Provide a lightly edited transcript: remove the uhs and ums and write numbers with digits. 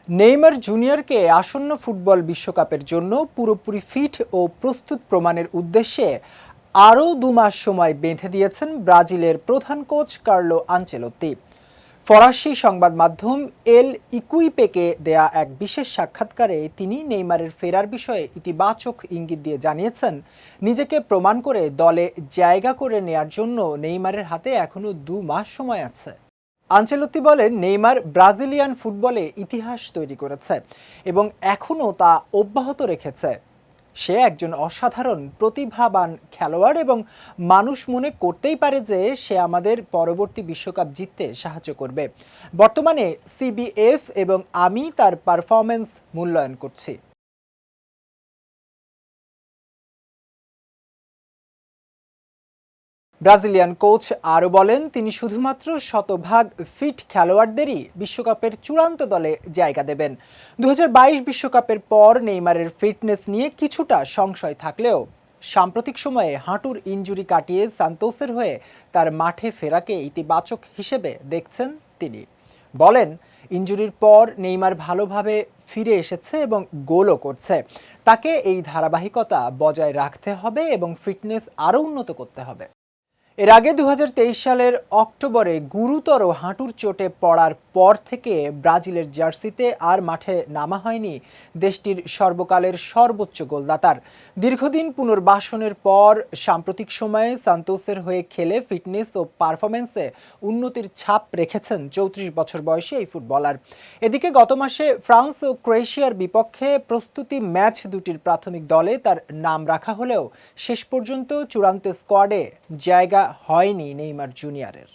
Neymar জুনিয়রকে আসন্ন football বিশ্বকাপের জন্য পুরোপুরি ফিট ও প্রস্তুত প্রমাণের উদ্দেশ্যে আরও 2 মাস সময় বেঁধে দিয়েছেন ব্রাজিলের প্রধান কোচ কার্লো আনচেলোত্তি। ফরাসি সংবাদ মাধ্যম এল ইকুইপেকে দেয়া এক বিশেষ সাক্ষাৎকারে তিনি নেইমারের ফেরার বিষয়ে ইতিবাচক ইঙ্গিত দিয়ে জানিয়েছেন, নিজেকে প্রমাণ করে দলে জায়গা করে নেয়ার জন্য নেইমারের হাতে এখনো 2 মাস সময় আছে। আনচেলত্তি বলেন, নেইমার ব্রাজিলিয়ান ফুটবলে ইতিহাস তৈরি করেছে এবং এখনও তা অব্যাহত রেখেছে। সে একজন অসাধারণ প্রতিভাবান খেলোয়াড় এবং মানুষ মনে করতেই পারে যে সে আমাদের পরবর্তী বিশ্বকাপ জিততে সাহায্য করবে। বর্তমানে সিবিএফ এবং আমি তার পারফরম্যান্স মূল্যায়ন করছি। ব্রাজিলিয়ান কোচ আরও বলেন, তিনি শুধুমাত্র শতভাগ ফিট খেলোয়াড়দেরই বিশ্বকাপের চূড়ান্ত দলে জায়গা দেবেন। 2022 বিশ্বকাপের পর নেইমারের ফিটনেস নিয়ে কিছুটা সংশয় থাকলেও সাম্প্রতিক সময়ে হাঁটুর ইনজুরি কাটিয়ে সান্তোসের হয়ে তার মাঠে ফেরাকে ইতিবাচক হিসেবে দেখছেন তিনি। বলেন, ইনজুরির পর নেইমার ভালোভাবে ফিরে এসেছে এবং গোলও করছে। তাকে এই ধারাবাহিকতা বজায় রাখতে হবে এবং ফিটনেস আরও উন্নত করতে হবে। এর আগে 2023 সালের অক্টোবরে গুরুতর হাঁটুর চোটে পড়ার পর থেকে ব্রাজিলের জার্সিতে আর মাঠে নামা হয়নি দেশটির সর্বকালের সর্বোচ্চ গোলদাতার। দীর্ঘদিন পুনর্বাসনের পর সাম্প্রতিক সময়ে সান্তোসের হয়ে খেলে ফিটনেস ও পারফরম্যান্সে উন্নতির ছাপ রেখেছেন 34 বছর বয়সী এই ফুটবলার। এদিকে গত মাসে ফ্রান্স ও ক্রোয়েশিয়ার বিপক্ষে প্রস্তুতি ম্যাচ দুটির প্রাথমিক দলে তার নাম রাখা হলেও শেষ পর্যন্ত চূড়ান্ত স্কোয়াডে জায়গা হয়নি নেইমার জুনিয়রের।